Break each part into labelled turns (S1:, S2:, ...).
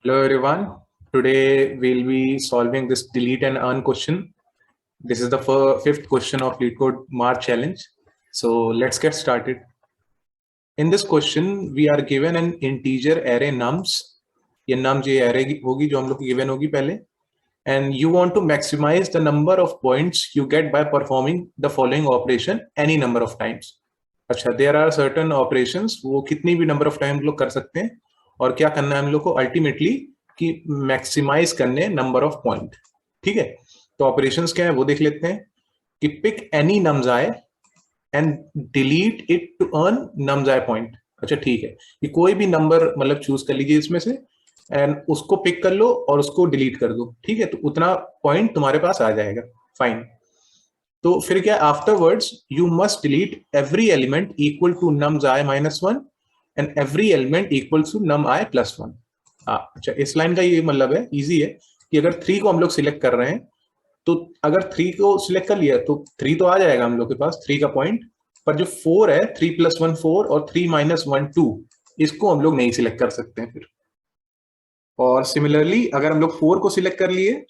S1: Hello everyone. Today we'll be solving this delete and earn question. This is the fifth question of LeetCode March challenge. So let's get started. In this question, we are given an integer array nums. ये nums ये array होगी जो हम लोग को given होगी पहले. And you want to maximize the number of points you get by performing the following operation any number of times. अच्छा, there are certain operations वो कितनी भी number of time लोग कर सकते हैं और क्या करना है हम लोग को अल्टीमेटली कि मैक्सिमाइज करने नंबर ऑफ पॉइंट. ठीक है, तो ऑपरेशंस क्या है वो देख लेते हैं कि pick any nums i and delete it to earn nums i point. अच्छा ठीक है, कि कोई भी नंबर मतलब चूज कर लीजिए इसमें से एंड उसको पिक कर लो और उसको डिलीट कर दो. ठीक है, तो उतना पॉइंट तुम्हारे पास आ जाएगा. फाइन. तो फिर क्या, afterwards you must delete every element equal to nums I -1 and every element equal to num I +1. अच्छा, इस लाइन का ये मतलब है, इजी है कि अगर 3 को हम लोग सिलेक्ट कर रहे हैं तो अगर 3 को सिलेक्ट कर लिया तो 3 तो आ जाएगा हम लोग के पास 3 का पॉइंट, पर जो 4 है 3 + 1 4 और 3 - 1 2 इसको हम लोग नहीं सिलेक्ट कर सकते हैं फिर. और सिमिलरली अगर हम लोग 4 को सिलेक्ट कर लिए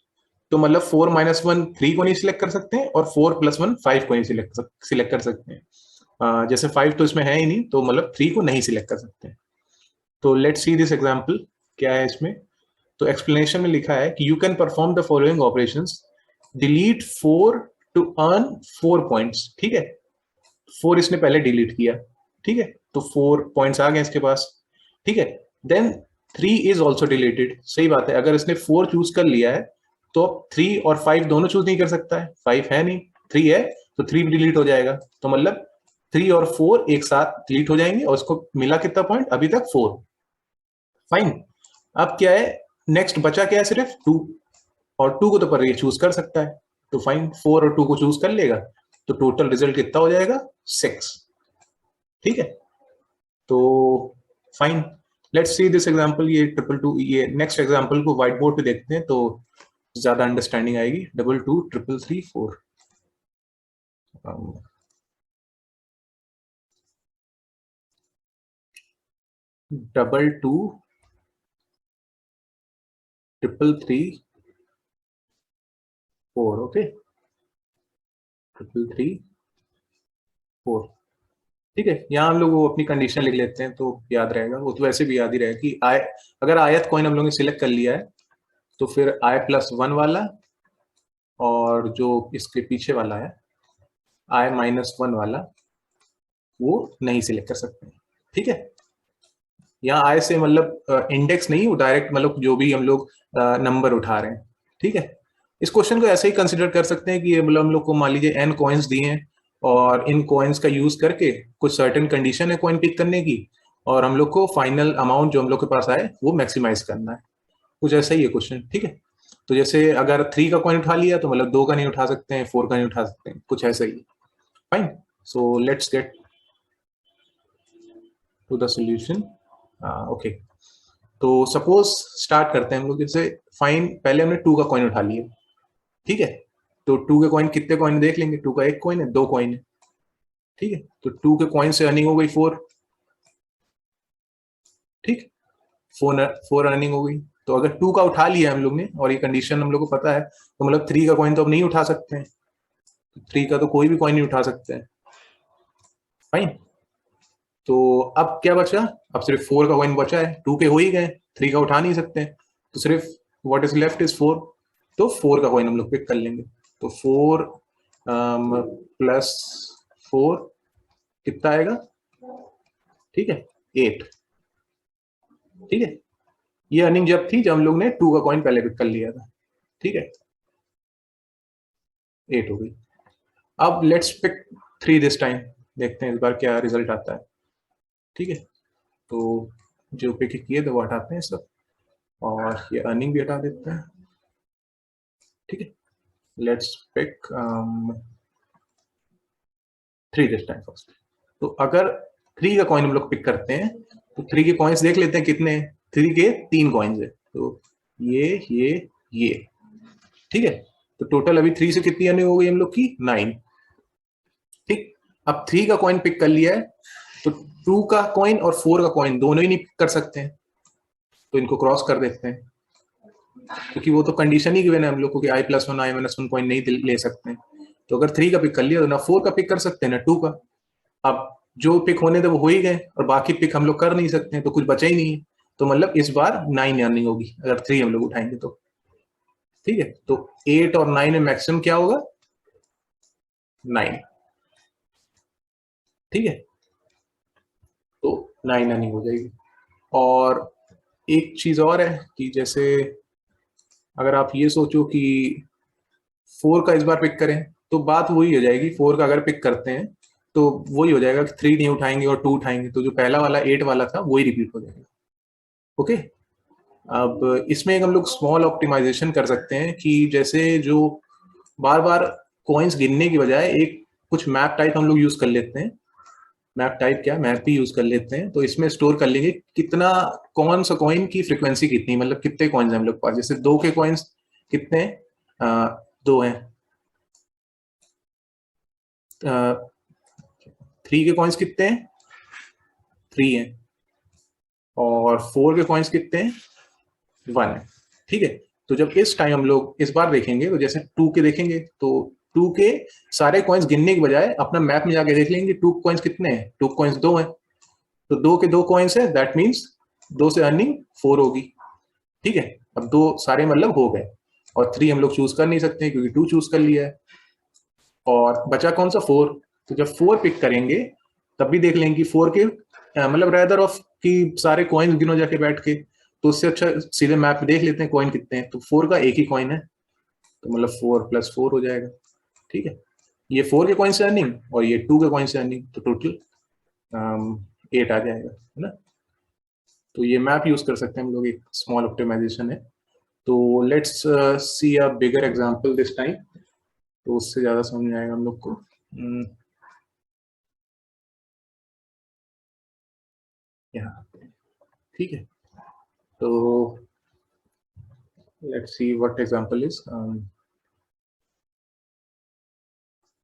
S1: तो मतलब 4 - 1 3 को नहीं सिलेक्ट कर सकते हैं और 4 + 1 5 को नहीं सिलेक्ट कर सकते हैं. जैसे 5 तो इसमें है ही नहीं तो मतलब 3 को नहीं सिलेक्ट कर सकते हैं. तो लेट्स सी दिस एग्जांपल. क्या है इसमें, तो एक्सप्लेनेशन में लिखा है कि you can perform the following operations. Delete 4 to earn 4 points. ठीक है, 4 इसने पहले डिलीट किया. ठीक है, तो 4 पॉइंट्स आ गए इसके पास. ठीक है, देन 3 इज ऑल्सो डिलीटेड. सही बात है, अगर इसने 4 चूज कर लिया है तो 3 और 5 दोनों चूज नहीं कर सकता है. 5 है नहीं, 3 है, तो 3 भी डिलीट हो जाएगा. तो मतलब 3 और 4 एक साथ डिलीट हो जाएंगे और उसको मिला कितना पॉइंट अभी तक 4. फाइन. अब क्या है, नेक्स्ट बचा क्या है, सिर्फ 2. और 2 को तो पर ये चूज कर सकता है, तो फाइन 4 और 2 को चूज कर लेगा तो टोटल रिजल्ट कितना हो जाएगा 6. ठीक है, तो fine. Let's see this example. ये 222 ये नेक्स्ट एग्जांपल को व्हाइट बोर्ड पे देखते हैं तो ज्यादा अंडरस्टैंडिंग आएगी. 22 333 4. 22 333 4. ओके, 333 4. ठीक है, यहाँ हम लोग वो अपनी कंडीशन लिख लेते हैं तो याद रहेगा. वो तो वैसे भी याद ही रहेगा कि अगर आयत कॉइन हम लोगों ने सिलेक्ट कर लिया है तो फिर i+1 वाला और जो इसके पीछे वाला है i-1 वाला वो नहीं सिलेक्ट कर सकते हैं. ठीक है, यहाँ आय से मतलब इंडेक्स नहीं, वो डायरेक्ट मतलब जो भी हम लोग नंबर उठा रहे हैं. ठीक है, इस क्वेश्चन को ऐसे ही कंसिडर कर सकते हैं कि मतलब हम लोग को मान लीजिए n कॉइन्स दिए हैं और इन कॉइन्स का यूज करके कुछ सर्टेन कंडीशन है कॉइन पिक करने की और हम लोग को फाइनल अमाउंट जो हम लोग के पास आए वो मैक्सिमाइज करना है. कुछ ऐसा ही है क्वेश्चन. ठीक है, तो जैसे अगर 3 का कॉइन उठा लिया तो मतलब 2 का नहीं उठा सकते हैं, 4 का नहीं उठा सकते हैं, कुछ ऐसा ही. Fine. So let's get to the solution. Okay, तो सपोज स्टार्ट करते हैं हम लोग. जैसे फाइन, पहले हमने 2 का कॉइन उठा लिया. ठीक है, तो 2 के कॉइन कितने कॉइन देख लेंगे. 2 का 1 कॉइन है, 2 कॉइन है. ठीक है, तो 2 के कॉइन से अर्निंग हो गई 4. ठीक, 4 अर्निंग हो गई. तो अगर 2 का उठा लिया हम लोग ने और ये कंडीशन हम लोग को पता है तो मतलब 3 का कॉइन तो अब नहीं उठा सकते हैं. 3 का तो कोई भी कॉइन नहीं उठा सकते हैं. फाइन. तो अब क्या बचा, अब सिर्फ 4 का कॉइन बचा है. 2 के हो ही गए, 3 का उठा नहीं सकते हैं, तो सिर्फ व्हाट इज लेफ्ट इज 4. तो 4 का कॉइन हम लोग पिक कर लेंगे. तो 4 + 4 कितना आएगा. ठीक है, 8. ठीक है, ये अर्निंग जब थी जब हम लोग ने 2 का कॉइन पहले पिक कर लिया था. ठीक है, 8 हो गई. अब लेट्स पिक 3 दिस टाइम. देखते हैं इस बार क्या रिजल्ट आता है. ठीक है, तो जो पिक किए थे वो हटाते हैं सब और ये अर्निंग भी हटा देते हैं. ठीक है, let's pick 3 this time first. तो अगर 3 का कॉइन हम लोग पिक करते हैं तो 3 के कॉइन्स देख लेते हैं कितने हैं. 3 के 3 कॉइन्स है, तो ये. ठीक है, तो टोटल अभी 3 से कितनी अर्निंग हो गई हम लोग की 9. ठीक, अब 3 का कॉइन पिक कर लिया है तो 2 का कॉइन और 4 का कॉइन दोनों ही नहीं पिक कर सकते हैं. तो इनको क्रॉस कर देते हैं, क्योंकि वो तो कंडीशन ही गिवन है हम लोग को कि i+1 i-1 कॉइन नहीं ले सकते हैं। तो अगर 3 का पिक कर लिया तो ना 4 का पिक कर सकते हैं ना 2 का। अब जो पिक होने थे वो हो ही गए और बाकी पिक हम लोग कर नहीं सकते हैं, तो कुछ बचा ही नहीं है। तो मतलब इस बार 9 अर्निंग होगी अगर 3 हम लोग उठाएंगे तो। ठीक है, तो 8 और 9 में मैक्सिमम क्या होगा? 9। ठीक है, तो 9 अर्निंग हो जाएगी। और एक चीज और है कि जैसे अगर आप ये सोचो कि 4 का इस बार पिक करें तो बात वही हो जाएगी। 4 का अगर पिक करते हैं तो वही हो जाएगा कि 3 नहीं उठाएंगे और 2 उठाएंगे, तो जो पहला वाला 8 वाला था वही रिपीट हो जाएगा। ओके, अब इसमें एक हम लोग स्मॉल ऑप्टिमाइजेशन कर सकते हैं कि जैसे जो बार बार कॉइन्स गिनने की बजाय एक कुछ मैप टाइप हम लोग यूज कर लेते हैं। मैप टाइप क्या, मैप ही यूज कर लेते हैं। तो इसमें स्टोर कर लेंगे कितना, कौन सा कॉइन की फ्रीक्वेंसी कितनी, मतलब कितने कॉइन्स हैं हम लोग पास। जैसे 2 के कॉइन्स कितने हैं? 2 हैं। 3 के कॉइन्स कितने हैं? 3 हैं। और 4 के कॉइन्स कितने हैं? 1 है। ठीक है, तो जब इस टाइम हम लोग इस बार देखेंगे तो जैसे 2 के देखेंगे तो 2 के सारे कॉइन्स गिनने की बजाय अपना मैप में जाके देख लेंगे 2 कॉइन्स कितने हैं। 2 कॉइन्स 2 हैं, तो 2 के 2 कॉइन्स है, दैट मीन्स 2 से अर्निंग 4 होगी। ठीक है, अब 2 सारे मतलब हो गए और 3 हम लोग चूज कर नहीं सकते क्योंकि 2 चूज कर लिया है। और बचा कौन सा? 4। तो जब 4 पिक करेंगे तब भी देख लेंगे कि 4 के मतलब रेदर ऑफ कि सारे कॉइन गिनो जाके बैठ के, तो उससे अच्छा सीधे मैप पे देख लेते हैं कॉइन कितने हैं। तो 4 का एक ही कॉइन है, तो मतलब 4 + 4 हो जाएगा। ठीक है, ये 4 के कॉइन से अर्निंग और ये 2 के कॉइन से अर्निंग, तो टोटल 8 आ जाएगा, है ना। तो ये मैप यूज कर सकते हैं हम लोग, एक स्मॉल ऑप्टिमाइजेशन है। तो let's see a bigger example this time, तो उससे ज्यादा समझ में आएगा हम लोग को। यहाँ ठीक है, तो let's see what example is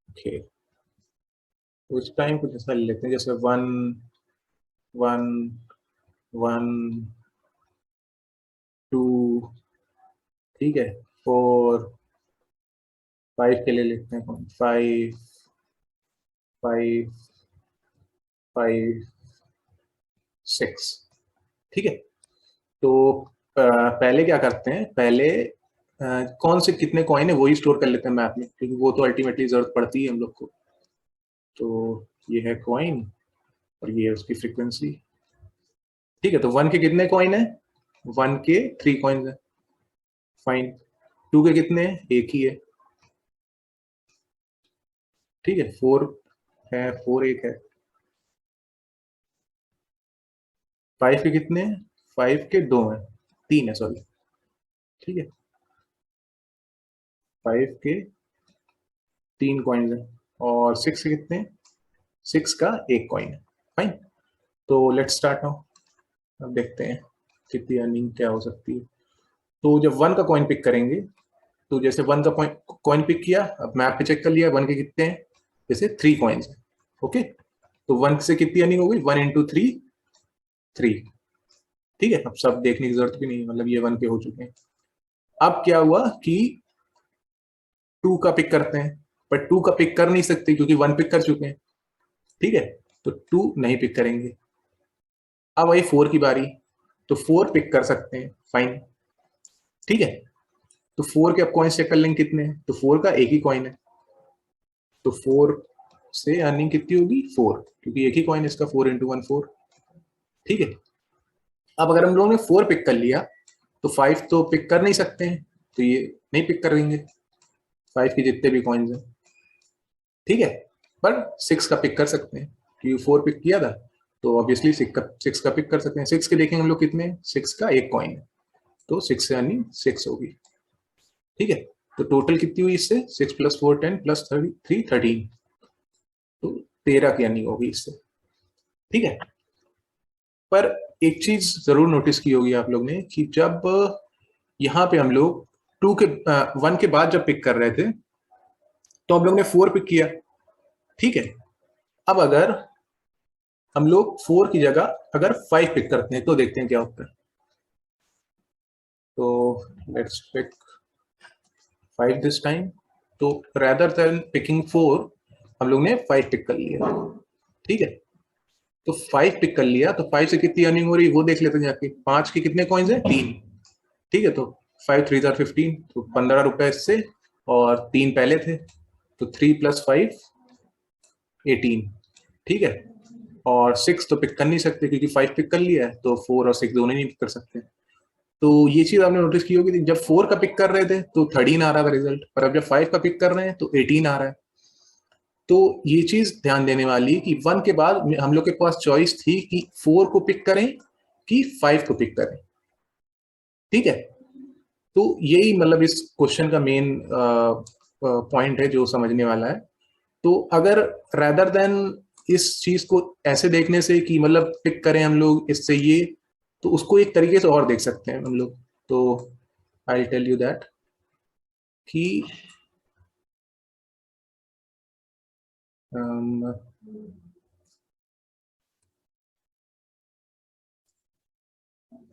S1: okay. तो इस टाइम कुछ ऐसा ले लेते हैं जैसे 1 1 1 2, ठीक है, 4 5 के लिए लिखते हैं 5 5 5 6। ठीक है, तो पहले क्या करते हैं, पहले कौन से कितने कॉइन है वही स्टोर कर लेते हैं मैप में, क्योंकि वो तो अल्टीमेटली जरूरत पड़ती है हम लोग को। तो ये है कॉइन और ये है उसकी फ्रीक्वेंसी। ठीक है, तो 1 के कितने कॉइन है? 1 के 3 कॉइन है, फाइन। 2 के कितने हैं? एक ही है। ठीक है, 4 है, 4 एक है। 5 के कितने हैं? 5 के 2 हैं, 3 है, सॉरी। ठीक है, 5 के 3 कॉइन है। और 6 के कितने? 6 का एक कॉइन है, फाइन। तो लेट्स स्टार्ट नाउ। अब देखते हैं कितनी अर्निंग क्या हो सकती है। तो जब 1 का कॉइन पिक करेंगे, तो जैसे 1 का कॉइन पिक किया, अब मैप पे चेक कर लिया 1 के कितने हैं, जैसे 3 कॉइन्स हैं। ओके, तो 1 से कितनी अर्निंग हो गई? 1 × 3 3। ठीक है, अब सब देखने की जरूरत भी नहीं है, मतलब ये 1 के हो चुके हैं। अब क्या हुआ कि 2 का पिक करते हैं, पर 2 का पिक कर नहीं सकते क्योंकि 1 पिक कर चुके हैं। ठीक है, तो 2 नहीं पिक करेंगे। अब आई 4 की बारी, तो 4 पिक कर सकते हैं, फाइन। ठीक है, तो 4 के अब कॉइन्स चेक कर लेंगे कितने हैं, तो 4 का एक ही कॉइन है, तो 4 से अर्निंग कितनी होगी? 4, क्योंकि एक ही कॉइन इसका, 4 × 1 4। ठीक है, अब अगर हम लोगों ने 4 पिक कर लिया तो 5 तो पिक कर नहीं सकते हैं, तो ये नहीं पिक करेंगे 5 के जितने भी कॉइन्स हैं। ठीक है, पर 6 का पिक कर सकते हैं क्योंकि 4 पिक किया था, तो ऑब्वियसली 6 का पिक कर सकते हैं। 6 के देखेंगे हम लोग कितने, 6 का एक कॉइन है, तो 6 से अर्निंग 6 होगी। ठीक है, तो टोटल कितनी हुई इससे? 6 + 4 10 + 3 13, तो 13 की अर्निंग होगी इससे। ठीक है, पर एक चीज जरूर नोटिस की होगी आप लोग ने कि जब यहाँ पे हम लोग 1 के बाद जब पिक कर रहे थे तो हम लोग ने 4 पिक किया। ठीक है, अब अगर हम लोग 4 की जगह अगर 5 पिक करते हैं तो देखते हैं क्या होता है। तो लेट्स पिक 5 दिस टाइम। तो rather than picking 4 हम लोग ने 5 पिक कर लिया, ठीक है। तो 5 पिक कर लिया, तो 5 से कितनी अर्निंग हो रही है वो देख लेते हैं जाके। 5 के कितने कॉइन्स हैं? 3, ठीक है। तो 5 3 15, तो 15 रुपए इससे, और 3 पहले थे, तो 3 + 5 18, ठीक है। और 6 तो पिक कर नहीं सकते क्योंकि 5 पिक कर लिया है, तो 4 और 6 दोनों नहीं पिक कर सकते। तो ये चीज आपने नोटिस की होगी, जब 4 का पिक कर रहे थे तो 13 आ रहा था रिजल्ट, पर अब जब 5 का पिक कर रहे हैं तो 18 आ रहा है। तो ये चीज ध्यान देने वाली कि 1 के बाद हम लोग के पास चॉइस थी कि 4 को पिक करें कि 5 को पिक करें, ठीक है। तो यही मतलब इस क्वेश्चन का मेन पॉइंट है जो समझने वाला है। तो अगर रेदर देन इस चीज को ऐसे देखने से कि मतलब पिक करें हम लोग इससे ये, तो उसको एक तरीके से और देख सकते हैं हम लोग। तो आई टेल यू दैट कि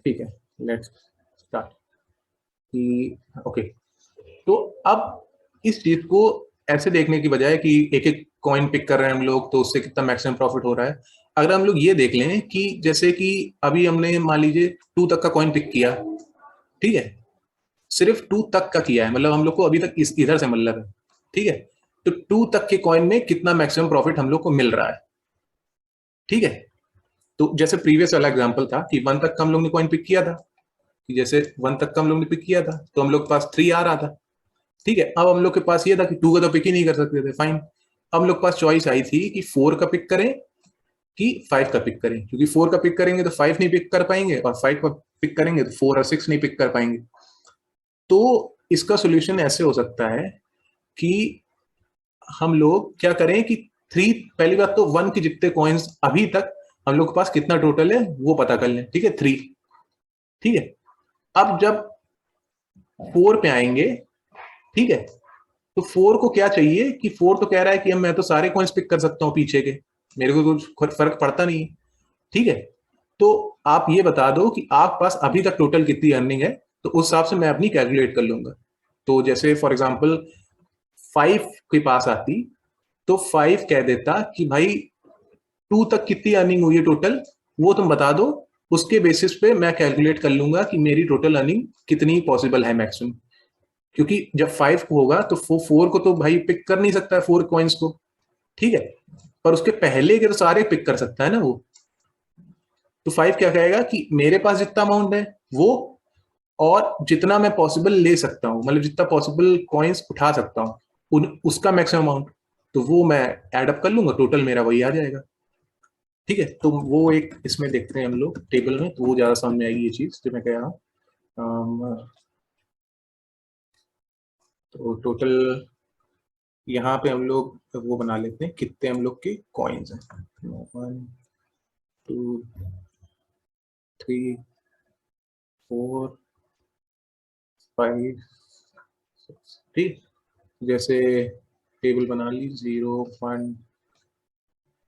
S1: ठीक है, लेट्स स्टार्ट कि ओके। तो अब इस चीज को ऐसे देखने की बजाय कि एक एक कॉइन पिक कर रहे हैं हम लोग तो उससे कितना मैक्सिमम प्रॉफिट हो रहा है, अगर हम लोग ये देख लें कि जैसे कि अभी हमने मान लीजिए 2 तक का कॉइन पिक किया, ठीक है। सिर्फ 2 तक का किया है, मतलब हम लोग को अभी तक इस इधर से मतलब है, ठीक है। तो 2 तक के कॉइन में कितना मैक्सिमम प्रॉफिट हम लोग को मिल रहा है, ठीक है। तो जैसे प्रीवियस वाला एग्जांपल था कि 1 तक का हम लोग ने कॉइन पिक किया था, कि जैसे 1 तक का हम लोग ने पिक किया था तो हम लोग के पास 3 आ रहा था, ठीक है। अब हम लोग के पास ये था कि 2 का तो पिक ही नहीं कर सकते थे, फाइन। अब हम लोग के पास चॉइस आई थी कि 4 का पिक करें कि 5 का पिक करें, क्योंकि 4 का पिक करेंगे तो 5 नहीं पिक कर पाएंगे, और 5 का पिक करेंगे तो 4 और 6 नहीं पिक कर पाएंगे। तो इसका सोल्यूशन ऐसे हो सकता है कि हम लोग क्या करें कि 3, पहली बात तो 1 के जितने कॉइन्स अभी तक हम लोग के पास कितना टोटल है वो पता कर लें, ठीक है, 3, ठीक है। अब जब 4 पे आएंगे, ठीक है, तो 4 को क्या चाहिए कि 4 तो कह रहा है कि मैं तो सारे कॉइन्स पिक कर सकता हूं पीछे के, मेरे को कुछ फर्क पड़ता नहीं है, ठीक है। तो आप ये बता दो कि आप पास अभी तक टोटल कितनी अर्निंग है, तो उस हिसाब से मैं अपनी कैलकुलेट कर लूंगा। तो जैसे फॉर एग्जांपल 5 के पास आती, तो 5 कह देता कि भाई 2 तक कितनी अर्निंग हुई है टोटल, वो तुम बता दो। उसके बेसिस पे मैं कैलकुलेट कर लूंगा कि मेरी टोटल अर्निंग कितनी पॉसिबल है मैक्सिमम। क्योंकि जब 5 को होगा तो 4 को तो भाई पिक कर नहीं सकता है, 4 कॉइन्स को, ठीक है। पर उसके पहले के तो सारे पिक कर सकता है ना वो। तो 5 क्या कहेगा कि मेरे पास जितना अमाउंट है वो, और जितना मैं पॉसिबल ले सकता हूँ, मतलब जितना पॉसिबल कॉइन्स उठा सकता हूँ उसका मैक्सिमम अमाउंट, तो वो मैं एड अप कर लूंगा, टोटल मेरा वही आ जाएगा, ठीक है। तो वो एक इसमें देखते हैं हम लोग टेबल में, तो वो ज्यादा सामने आएगी ये चीज जो मैं कह रहा हूँ। तो टोटल यहाँ पे हम लोग वो बना लेते हैं कितने हम लोग के कॉइन्स हैं। 1 2 3 4 5 6, ठीक। जैसे टेबल बना ली, 0 1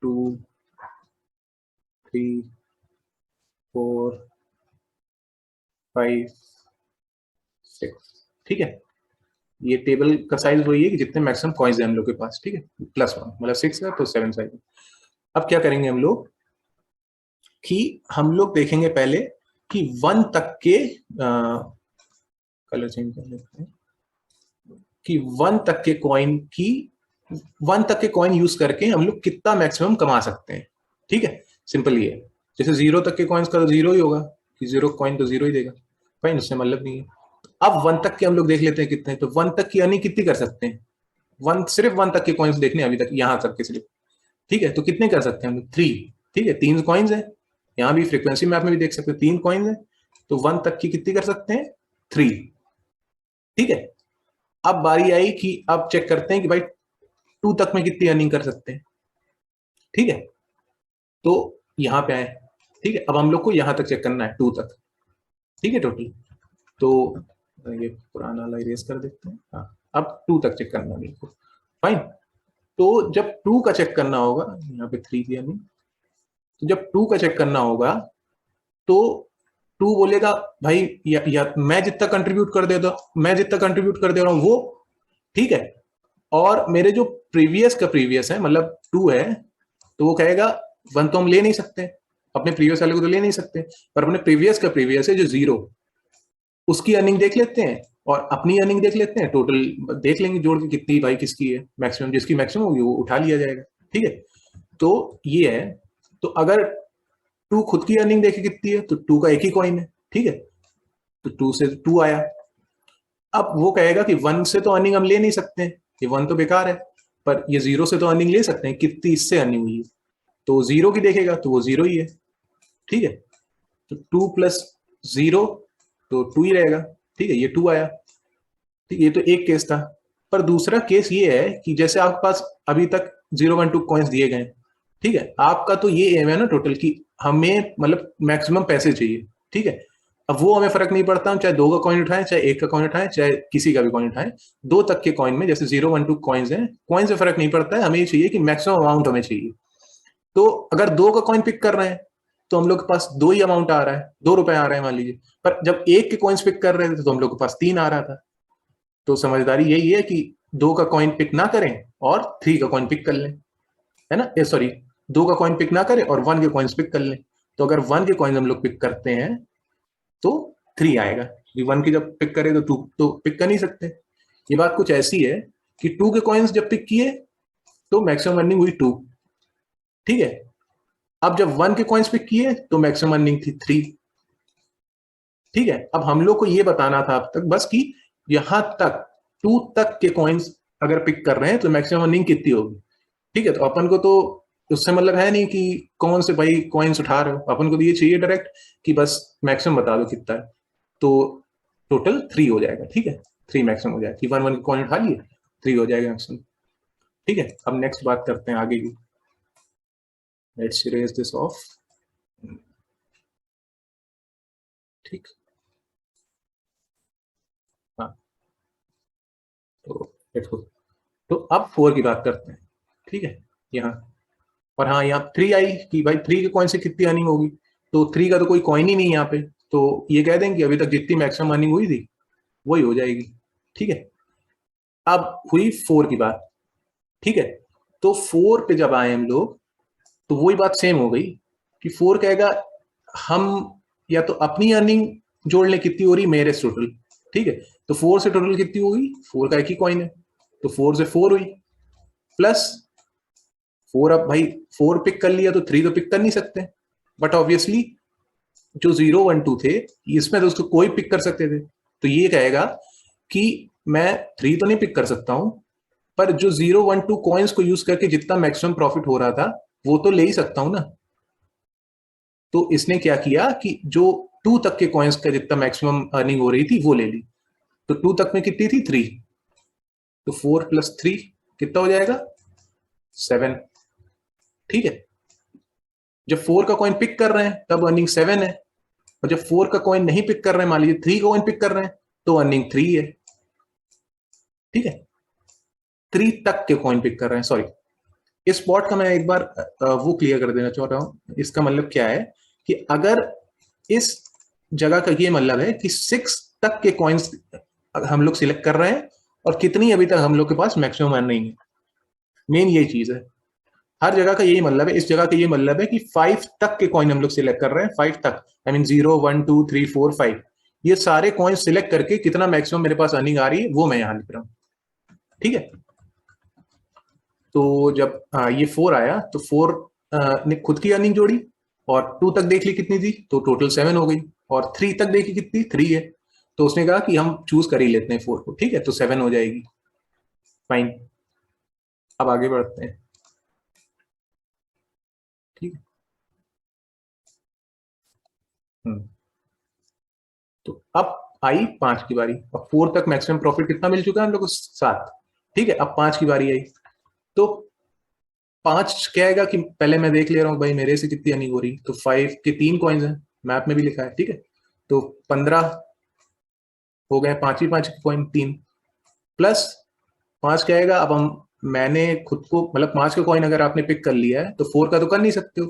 S1: 2 3 4 5 6, ठीक है। ये टेबल का साइज वही है कि जितने मैक्सिमम कॉइन्स हैं हम लोग के पास, ठीक है, +1 मतलब 6 है तो 7 साइज। अब क्या करेंगे हम लोग कि हम लोग देखेंगे पहले कि 1 तक के कलर चेंज कर लेते हैं, कि 1 तक के कॉइन की 1 तक के कॉइन यूज करके हम लोग कितना मैक्सिमम कमा सकते हैं, ठीक है। सिंपल ये है। जैसे 0 तक के कॉइन्स का तो 0 ही होगा, कि 0 कॉइन तो 0 ही देगा, फाइन, उससे मतलब नहीं है। अब 1 तक के हम लोग देख लेते हैं कितने, तो 1 तक की अर्निंग कितनी कर सकते हैं। 1, सिर्फ 1 तक के कॉइन्स देखने अभी तक यहां तक के सिर्फ, ठीक है। तो कितने कर सकते हैं हम लोग? 3, ठीक है, 3 कॉइन्स है। यहाँ भी फ्रीक्वेंसी मैप में भी देख सकते हैं 3 कॉइन्स है, तो 1 तक की कितनी कर सकते हैं? 3, ठीक है। अब बारी आई कि अब चेक करते हैं कि भाई 2 तक में कितनी अर्निंग कर सकते हैं, ठीक है। तो यहाँ पे आए, ठीक है। अब हम लोग को यहाँ तक चेक करना है 2 तक, ठीक है, टोटल। तो ये पुराना वाला इरेज कर देते हैं, हाँ। अब 2 तक चेक करना है मेरे को, फाइन। तो जब 2 का चेक करना होगा, यहाँ पे 3 दिया नहीं, तो जब 2 का चेक करना होगा तो टू बोलेगा भाई या मैं जितना कंट्रीब्यूट कर देता मैं जितना कंट्रीब्यूट कर दे रहा हूँ वो, ठीक है, और मेरे जो प्रीवियस का प्रीवियस है मतलब टू है, तो वो कहेगा वन तो हम ले नहीं सकते, अपने प्रीवियस वाले को तो ले नहीं सकते, पर अपने प्रीवियस का प्रीवियस है जो जीरो, उसकी अर्निंग देख लेते हैं और अपनी अर्निंग देख लेते हैं, टोटल देख लेंगे जोड़ के कितनी भाई किसकी है मैक्सिमम, जिसकी मैक्सिमम होगी वो उठा लिया जाएगा, ठीक है। तो ये है, तो अगर टू खुद की अर्निंग देखे कितनी है तो टू का एक ही कॉइन है, ठीक है, तो टू से टू आया। अब वो कहेगा कि वन से तो अर्निंग हम ले नहीं सकते, ये वन तो बेकार है, पर ये जीरो से तो अर्निंग ले सकते हैं, कितनी इससे अर्निंग हुई है, तो जीरो की देखेगा तो वो जीरो ही है, ठीक है, तो टू प्लस जीरो तो टू ही रहेगा, ठीक है, ये टू आया, ठीक, ये तो एक केस था। पर दूसरा केस ये है कि जैसे आपके पास अभी तक 012 कॉइन्स दिए गए, ठीक है, आपका तो ये एम है ना टोटल की हमें मतलब मैक्सिमम पैसे चाहिए, ठीक है, अब वो हमें फर्क नहीं पड़ता हम चाहे दो का कॉइन उठाएं चाहे एक का कॉइन उठाएं चाहे किसी का भी कॉइन उठाएं, दो तक के कॉइन में जैसे 012 कॉइन्स हैं, कॉइन से फर्क नहीं पड़ता है, हमें ये चाहिए कि मैक्सिमम अमाउंट हमें चाहिए। तो अगर दो का कॉइन पिक कर रहे हैं तो हम लोग के पास दो ही अमाउंट आ रहा है, 2 रुपए आ रहे हैं मान लीजिए, पर जब एक के कॉइन्स पिक कर रहे थे तो हम लोग के पास 3 आ रहा था। तो समझदारी यही है कि दो का कॉइन पिक ना करें और 3 का कॉइन पिक कर लें, है ना, ये सॉरी, दो का कॉइन पिक ना करें और 1 के कॉइन्स पिक कर लें। तो अगर 1 के कॉइन हम लोग पिक करते हैं तो 3 आएगा, 1 की जब पिक करे तो 2 तो पिक कर नहीं सकते। ये बात कुछ ऐसी है कि 2 के कॉइन्स जब पिक किए तो मैक्सिमम अर्निंग हुई 2, ठीक है, अब जब 1 के कॉइन्स पिक किए तो मैक्सिमम अर्निंग थी 3, ठीक है। अब हम लोग को ये बताना था अब तक बस कि यहां तक 2 तक के कॉइन्स अगर पिक कर रहे हैं तो मैक्सिमम अर्निंग कितनी होगी, ठीक है। तो अपन को तो उससे मतलब है नहीं कि कौन से भाई कॉइन्स उठा रहे हो, अपन को तो ये चाहिए डायरेक्ट कि बस मैक्सिमम बता दो कितना है, तो टोटल 3 हो जाएगा, ठीक है, 3 मैक्सिमम हो जाएगा कि 1 1 कॉइन उठा लिए 3 हो जाएगा मैक्सिमम, ठीक है। अब नेक्स्ट बात करते हैं आगे की, लेट्स इरेज दिस ऑफ, ठीक, हाँ, तो देखो, तो अब 4 की बात करते हैं, ठीक है, यहाँ, और हाँ यहाँ 3 आई कि भाई 3 के कॉइन से कितनी अर्निंग होगी, तो 3 का तो कोई कॉइन ही नहीं यहाँ पे, तो ये कह देंगे अभी तक जितनी मैक्सिमम अर्निंग हुई थी वही हो जाएगी, ठीक है। अब हुई 4 की बात, ठीक है, तो 4 पे जब आए हम लोग तो वही बात सेम हो गई कि 4 कहेगा हम या तो अपनी अर्निंग जोड़ लें कितनी हो रही मेरे से टोटल, ठीक है, तो 4 से टोटल कितनी होगी, 4 का एक ही कॉइन है, तो 4 से 4 हुई, प्लस 4, अब भाई 4 पिक कर लिया तो 3 तो पिक कर नहीं सकते, बट ऑब्वियसली जो 0 1 2 थे इसमें तो उसको कोई पिक कर सकते थे, तो ये कहेगा कि मैं 3 तो नहीं पिक कर सकता हूं, पर जो 0 1 2 कॉइन्स को यूज करके जितना मैक्सिमम प्रॉफिट हो रहा था वो तो ले ही सकता हूं ना। तो इसने क्या किया कि जो 2 तक के कॉइन्स का जितना मैक्सिमम अर्निंग हो रही थी वो ले ली, तो 2 तक में कितनी थी 3, तो 4 + 3 कितना हो जाएगा 7, ठीक है। जब 4 का कॉइन पिक कर रहे हैं तब अर्निंग 7 है, और जब 4 का कॉइन नहीं पिक कर रहे हैं मान लीजिए 3 का कॉइन पिक कर रहे हैं तो अर्निंग 3 है, ठीक है, 3 तक के कॉइन पिक कर रहे हैं, सॉरी, इस स्पॉट का मैं एक बार वो क्लियर कर देना चाह रहा हूं, इसका मतलब क्या है कि अगर इस जगह का ये मतलब है कि 6 तक के कॉइन्स हम लोग सिलेक्ट कर रहे हैं और कितनी अभी तक हम लोग के पास मैक्सिमम अर्निंग है, मेन यही चीज है, हर जगह का यही मतलब है, इस जगह का ये मतलब है कि 5 तक के कॉइन हम लोग सिलेक्ट कर रहे हैं, 5 तक, आई मीन 0 1 2 3 4 5, ये सारे कॉइन सिलेक्ट करके कितना मैक्सिमम मेरे पास अर्निंग आ रही है वो मैं यहां लिख रहा हूं, ठीक है। तो जब ये 4 आया तो 4 ने खुद की अर्निंग जोड़ी और 2 तक देख ली कितनी थी तो टोटल 7 हो गई, और 3 तक देखी कितनी 3 है, तो उसने कहा कि हम चूज कर ही लेते हैं 4 को, ठीक है, तो 7 हो जाएगी, फाइन। अब आगे बढ़ते हैं, ठीक है, तो अब आई 5 की बारी, अब 4 तक मैक्सिमम प्रॉफिट कितना मिल चुका है हम लोग को 7, ठीक है, अब 5 की बारी आई, तो 5 कहेगा कि पहले मैं देख ले रहा हूँ भाई मेरे से कितनी अर्निंग हो रही, तो 5 के 3 कॉइन्स हैं, मैप में भी लिखा है, ठीक है, तो 15 हो गए, 5 ही 5 के कॉइन 3, प्लस 5 कहेगा अब हम मैंने खुद को मतलब 5 का कॉइन अगर आपने पिक कर लिया है तो 4 का तो कर नहीं सकते हो,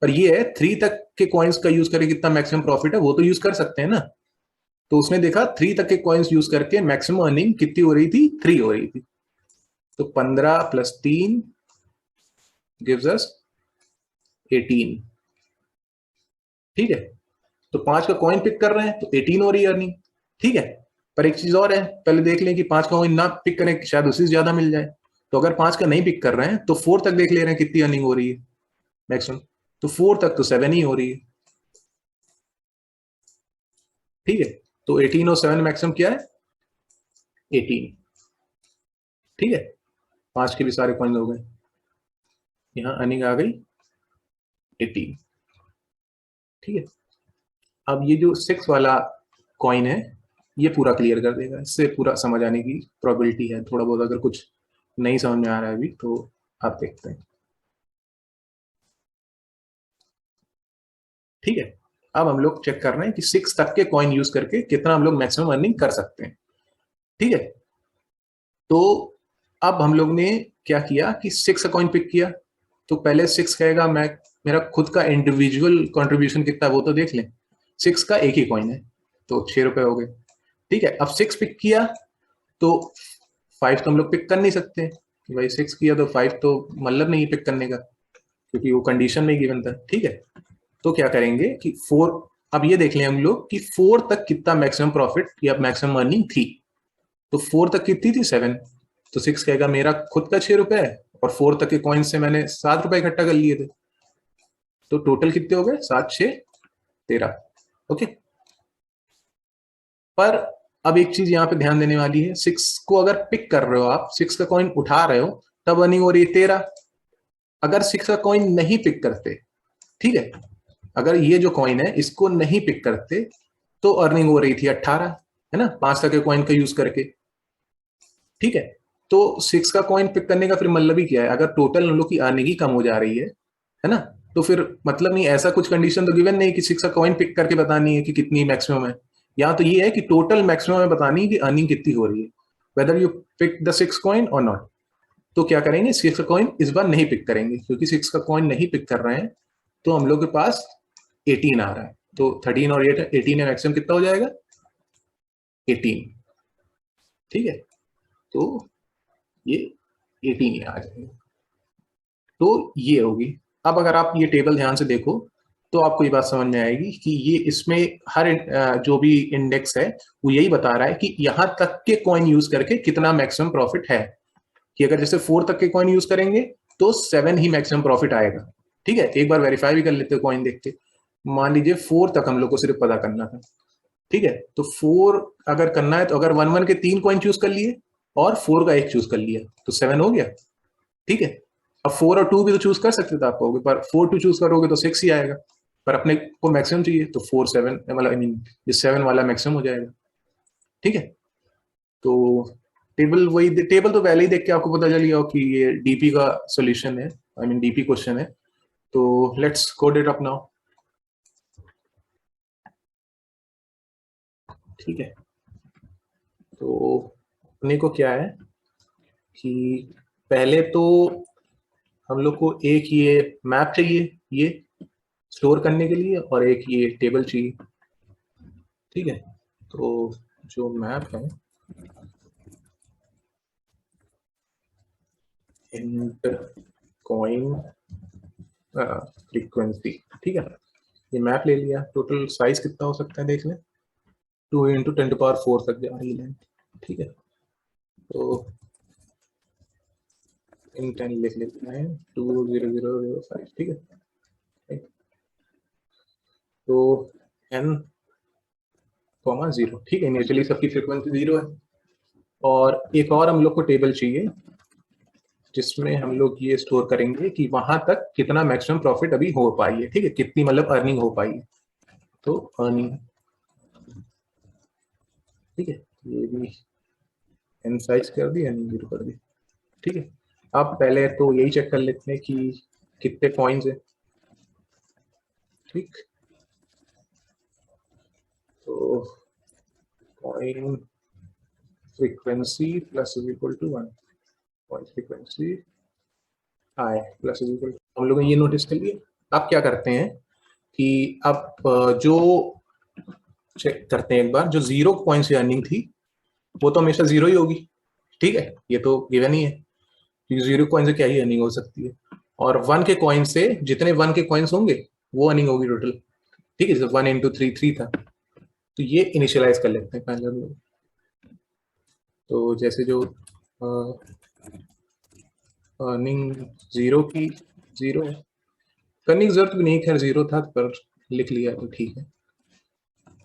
S1: पर ये है 3 तक के कॉइन्स का यूज करके कितना मैक्सिमम प्रॉफिट है वो तो यूज कर सकते हैं ना। तो उसने देखा 3 तक के कॉइन्स यूज करके मैक्सिमम अर्निंग कितनी हो रही थी, 3 हो रही थी। तो 15 + 3 गिव्स अस 18। ठीक है, तो 5 का कॉइन पिक कर रहे हैं तो 18 हो रही है अर्निंग। ठीक है, पर एक चीज और है, पहले देख लें कि 5 का कॉइन ना पिक करें, शायद उसी से ज्यादा मिल जाए। तो अगर 5 का नहीं पिक कर रहे हैं तो 4 तक देख ले रहे हैं कितनी अर्निंग हो रही है मैक्सिमम। तो 4 तक तो 7 ही हो रही है। ठीक है, तो 18 और 7 मैक्सिमम क्या है, 18। ठीक है, 5 के भी सारे कॉइन हो गए, यहाँ अर्निंग आ गई 18। ठीक है, अब ये जो 6 वाला कॉइन है ये पूरा क्लियर कर देगा, इससे पूरा समझ आने की प्रोबेबिलिटी है। थोड़ा बहुत अगर कुछ नहीं समझ में आ रहा है अभी तो आप देखते हैं। ठीक है, अब हम लोग चेक कर रहे हैं कि 6 तक के कॉइन यूज करके कितना हम लोग मैक्सिमम अर्निंग कर सकते हैं। ठीक है, तो अब हम लोग ने क्या किया कि 6 का कॉइन पिक किया, तो पहले 6 कहेगा मैं मेरा खुद का इंडिविजुअल कंट्रीब्यूशन कितना है वो तो देख लें। 6 का एक ही कॉइन है तो 6 रुपए हो गए। ठीक है, अब 6 पिक किया तो 5 तो हम लोग पिक कर नहीं सकते कि भाई 6 किया तो 5 तो मतलब नहीं पिक करने का, क्योंकि वो कंडीशन में गिवन था। ठीक है, तो क्या करेंगे कि 4, अब ये देख लें हम लोग कि 4 तक कितना मैक्सिमम प्रॉफिट या मैक्सिमम अर्निंग थी। तो 4 तक कितनी थी, 7। तो 6 कहेगा मेरा खुद का 6 रुपए है और 4 तक के कॉइन से मैंने 7 रुपए इकट्ठा कर लिए थे, तो टोटल कितने हो गए, 7 6 13। ओके, पर अब एक चीज यहाँ पे ध्यान देने वाली है, 6 को अगर पिक कर रहे हो आप, 6 का कॉइन उठा रहे हो, तब अर्निंग हो रही है 13। अगर 6 का कॉइन नहीं पिक करते, ठीक है, अगर ये जो कॉइन है इसको नहीं पिक करते तो अर्निंग हो रही थी 18, है ना, 5 तक के कॉइन का यूज करके। ठीक है, तो 6 का कॉइन पिक करने का फिर मतलब ही क्या है, अगर टोटल हम लोग की अर्निंग ही कम हो जा रही है ना, तो फिर मतलब नहीं, ऐसा कुछ कंडीशन तो गिवन नहीं कि 6 का कॉइन पिक करके बतानी है कि कितनी मैक्सिमम है। यहाँ तो ये है कि टोटल मैक्सिमम में बतानी है कि अर्निंग कितनी हो रही है, whether you pick the 6 coin और नॉट। तो क्या करेंगे, 6 का कॉइन इस बार नहीं पिक करेंगे, क्योंकि 6 का कॉइन नहीं पिक कर रहे हैं तो हम लोग के पास 18 आ रहा है। तो 13 और 18 मैक्सिमम कितना हो जाएगा, 18। ठीक है, तो ये 18 ही आ जाएगा। तो ये होगी। अब अगर आप ये टेबल ध्यान से देखो तो आपको ये बात समझ में आएगी कि ये इसमें हर जो भी इंडेक्स है वो यही बता रहा है कि यहां तक के कॉइन यूज करके कितना मैक्सिमम प्रॉफिट है। कि अगर जैसे 4 तक के कॉइन यूज करेंगे तो 7 ही मैक्सिमम प्रॉफिट आएगा। ठीक है, एक बार वेरीफाई भी कर लेते हो कॉइन देख के। मान लीजिए 4 तक हम लोग को सिर्फ पता करना था। ठीक है, तो 4 अगर करना है तो अगर 1 1 के 3 कॉइन चूज कर लिए और 4 का एक चूज कर लिया तो 7 हो गया। ठीक है, अब 4 और 2 भी तो चूज कर सकते थे आप कहोगे, पर 4 2 चूज करोगे तो 6 ही आएगा। पर अपने को मैक्सिमम चाहिए तो 4 7 मतलब आई मीन ये 7 वाला मैक्सिमम हो जाएगा। ठीक है, तो टेबल वही, टेबल तो पहले ही देख के आपको पता चल गया कि ये डीपी का सॉल्यूशन है, आई मीन डीपी क्वेश्चन है। तो let's code it up now. ठीक है, तो अपने को क्या है कि पहले तो हम लोग को एक ये मैप चाहिए ये स्टोर करने के लिए और एक ये टेबल चाहिए। ठीक है, तो जो मैप है इंट कॉइन फ्रीक्वेंसी, ठीक है, ये मैप ले लिया। टोटल साइज कितना हो सकता है देख लें, 2 × 10⁴ तक जा रही है। ठीक है, तो इन 10 लिख लेते हैं 20005। ठीक है, तो n, 0। ठीक है, इनिशियली सबकी फ्रीक्वेंसी 0 है। और एक और हम लोग को टेबल चाहिए जिसमें हम लोग ये स्टोर करेंगे कि वहां तक कितना मैक्सिमम प्रॉफिट अभी हो पाई है। ठीक है, कितनी मतलब अर्निंग हो पाई है, तो अर्निंग। ठीक है, ये भी एन साइज कर दी, एन 0 कर दी। ठीक है, अब पहले तो यही चेक कर लेते हैं कि कितने कॉइन्स है। ठीक, तो coin frequency plus is equal to 1, coin frequency I plus is equal, हम लोगों ने ये नोटिस कर लिया। अब क्या करते हैं कि अब जो चेक करते हैं एक बार, जो 0 कॉइन से अर्निंग थी वो तो हमेशा 0 ही होगी, ठीक है, ये तो गिवन ही है, क्योंकि 0 कॉइन से क्या ही अर्निंग हो सकती है। और 1 के कॉइन से जितने 1 के कॉइन्स होंगे वो अर्निंग होगी टोटल, ठीक है। जैसे 1 इंटू 3 3 था, तो ये इनिशियलाइज कर लेते हैं पहले हम लोग। तो जैसे जो अर्निंग 0 की 0 करने की जरूरत भी नहीं, खैर 0 था पर लिख लिया तो ठीक है।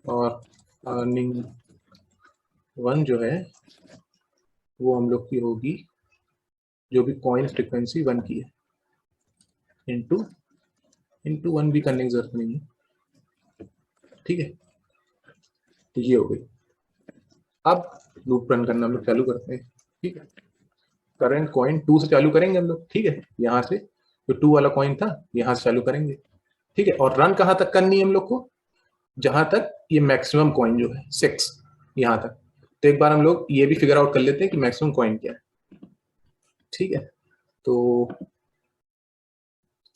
S1: और अर्निंग 1 जो है वो हम लोग की होगी जो भी कॉइन फ्रीक्वेंसी 1 की है, इंटू 1 भी करने की जरूरत नहीं है, ठीक है। तो ये हो गई। अब लूप रन करना हम लोग चालू करते हैं, ठीक है। करंट कॉइन 2 से चालू करेंगे हम लोग, ठीक है। यहाँ से जो 2 वाला कॉइन था यहाँ से चालू करेंगे, ठीक है। और रन कहाँ तक करनी है हम लोग को, जहां तक ये मैक्सिमम कॉइन जो है 6, यहाँ तक। तो एक बार हम लोग ये भी फिगर आउट कर लेते हैं कि मैक्सिमम कॉइन क्या है, ठीक है। तो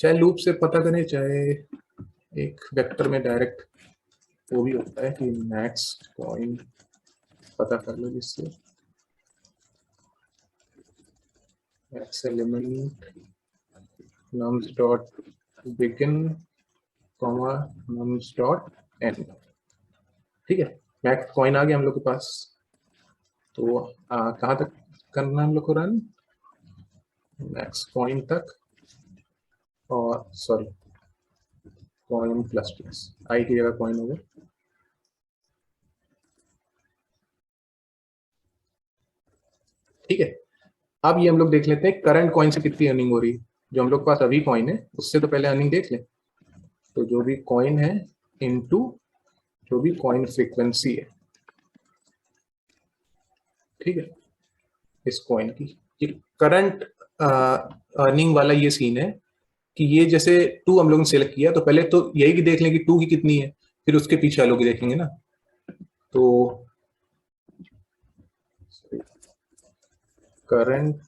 S1: चाहे लूप से पता करें चाहे एक वेक्टर में डायरेक्ट, वो भी होता है कि मैक्स कॉइन पता कर लो, जिससे max element nums dot begin comma nums dot and, ठीक है। मैक्स कॉइन आ गया हम लोग के पास। तो कहाँ तक करना हम लोग को रन, मैक्स कॉइन तक, और सॉरी कॉइन प्लस प्लस आई की जगह कॉइन होगा, ठीक है। अब ये हम लोग देख लेते हैं करंट कॉइन से कितनी अर्निंग हो रही है। जो हम लोग के पास अभी कॉइन है उससे तो पहले अर्निंग देख लें। तो जो भी कॉइन है इनटू जो भी कॉइन फ्रीक्वेंसी है, ठीक है, इस कॉइन की। ये करंट अर्निंग वाला ये सीन है कि ये जैसे 2 हम लोगों ने सेलेक्ट किया, तो पहले तो यही की देख लें कि 2 की कितनी है, फिर उसके पीछे वालों की देखेंगे ना। तो करंट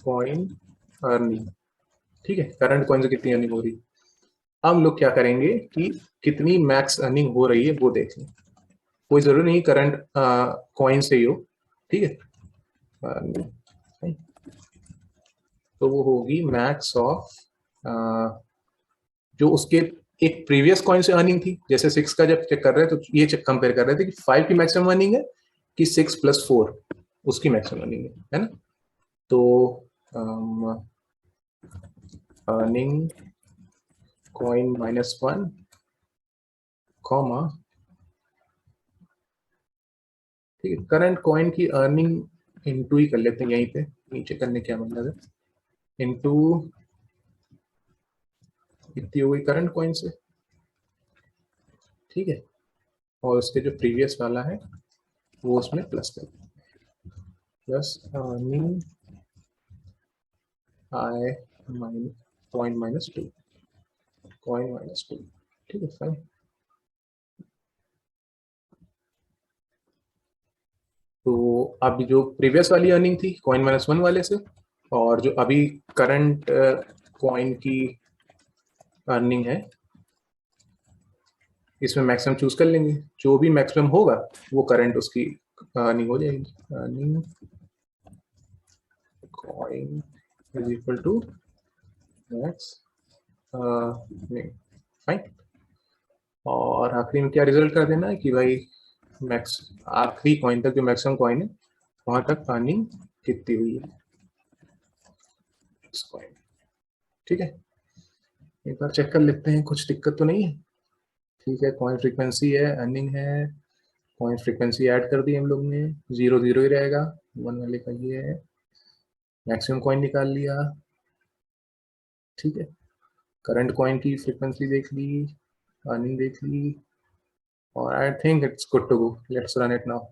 S1: कॉइन अर्निंग, ठीक है, करंट कॉइन से कितनी अर्निंग हो रही है। अब हम लोग क्या करेंगे कि कितनी मैक्स अर्निंग हो रही है वो देख लें। कोई जरूरी नहीं करंट कॉइन से ही हो, ठीक है। तो वो होगी मैक्स ऑफ जो उसके एक प्रीवियस कॉइन से अर्निंग थी। जैसे 6 का जब चेक कर रहे थे तो ये चेक कंपेयर कर रहे थे कि 5 की मैक्सिमम अर्निंग है कि 6 + 4 उसकी मैक्सिमम अर्निंग है ना। तो अर्निंग कॉइन -1 कॉमा, ठीक है, करंट कॉइन की अर्निंग इनटू ही कर लेते हैं, यहीं पे नीचे करने क्या मतलब है, इनटू कितनी हो गई करंट कॉइन से, ठीक है। और उसके जो प्रीवियस वाला है वो उसमें प्लस कर, प्लस अर्निंग आई कॉइन -2 कॉइन -2, ठीक है, फाइन। तो अब जो प्रीवियस वाली अर्निंग थी कॉइन -1 वाले से, और जो अभी करंट कॉइन की अर्निंग है, इसमें मैक्सिमम चूज कर लेंगे। जो भी मैक्सिमम होगा वो करंट उसकी अर्निंग हो जाएगी। Earning coin is equal to max, fine. और आखिरी में क्या रिजल्ट कर देना है कि भाई मैक्स आखिरी कॉइन तक जो मैक्सिमम कॉइन है वहां तक अर्निंग कितनी हुई है इस कॉइन, ठीक है। एक बार चेक कर लेते हैं, कुछ दिक्कत तो नहीं है, ठीक है। कॉइन फ्रीक्वेंसी है, अर्निंग है, कॉइन फ्रीक्वेंसी ऐड कर दी हम लोग ने, 0 0 ही रहेगा, 1 वाले का ये है, मैक्सिमम कॉइन निकाल लिया, ठीक है। करंट कॉइन की फ्रीक्वेंसी देख ली, अर्निंग देख ली, और I think it's good to go. Let's run it now.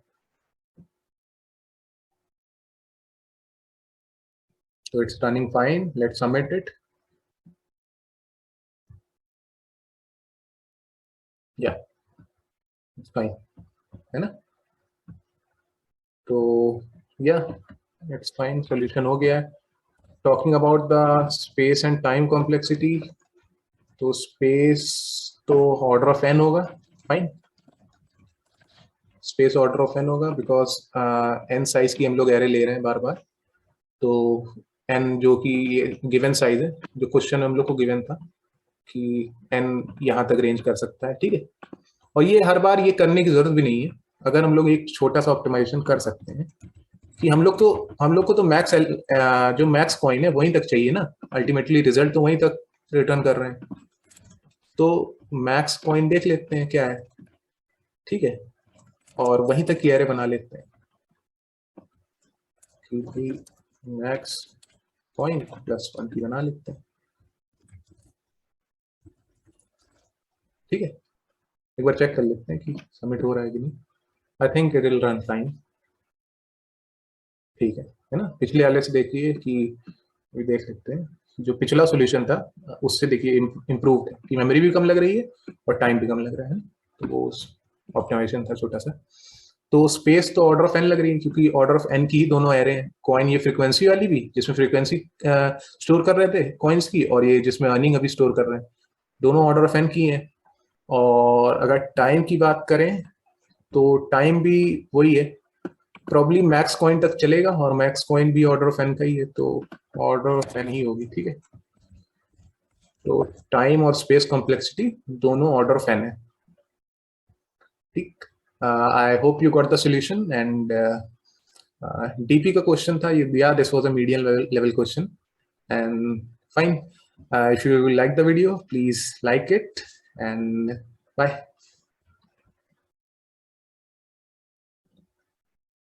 S1: So it's running fine. Let's submit it. Yeah, it's fine, है ना। तो yeah, it's fine. Solution हो गया है। Talking about the space and time complexity, तो space तो order of N होगा, fine. Space order of N होगा बिकॉज एन साइज की हम लोग एरे ले रहे हैं बार बार, तो एन जो कि ये गिवन साइज है, जो क्वेश्चन हम लोग को गिवन था कि एन यहाँ तक रेंज कर सकता है, ठीक है। और ये हर बार ये करने की जरूरत भी नहीं है, अगर हम लोग एक छोटा सा ऑप्टिमाइजेशन कर सकते हैं कि हम लोग को तो मैक्स जो मैक्स कॉइन है वहीं तक चाहिए ना, अल्टीमेटली रिजल्ट तो वहीं तक रिटर्न कर रहे हैं, तो मैक्स कॉइन देख लेते हैं क्या है, ठीक है, और वहीं तक की एरे बना लेते हैं क्योंकि मैक्स कॉइन प्लस 20 बना लेते हैं, ठीक है। एक बार चेक कर लेते हैं कि सबमिट हो रहा है कि नहीं। I think it will run fine, ठीक है ना। पिछले वाले से देखिए कि ये देख सकते हैं जो पिछला सॉल्यूशन था उससे देखिए इम्प्रूव है कि मेमोरी भी कम लग रही है और टाइम भी कम लग रहा है, तो वो ऑप्टिमाइजेशन था छोटा सा। तो स्पेस तो ऑर्डर ऑफ एन लग रही है क्योंकि ऑर्डर ऑफ एन की ही दोनों एरे हैं, कॉइन ये फ्रीक्वेंसी वाली भी जिसमें फ्रीक्वेंसी स्टोर कर रहे थे कॉइन्स की, और ये जिसमें अर्निंग अभी स्टोर कर रहे हैं, दोनों ऑर्डर ऑफ एन की हैं। और अगर टाइम की बात करें तो टाइम भी वही है, प्रॉब्ली मैक्स कॉइन तक चलेगा और मैक्स कॉइन भी ऑर्डर ऑफ एन का ही है, तो ऑर्डर ऑफ एन ही होगी, ठीक है। तो टाइम और स्पेस कॉम्प्लेक्सिटी दोनों ऑर्डर ऑफ एन है, ठीक। I hope you got the solution and DP का क्वेश्चन था ये, या this was a medium level question and fine. If you like the video, please like it and bye.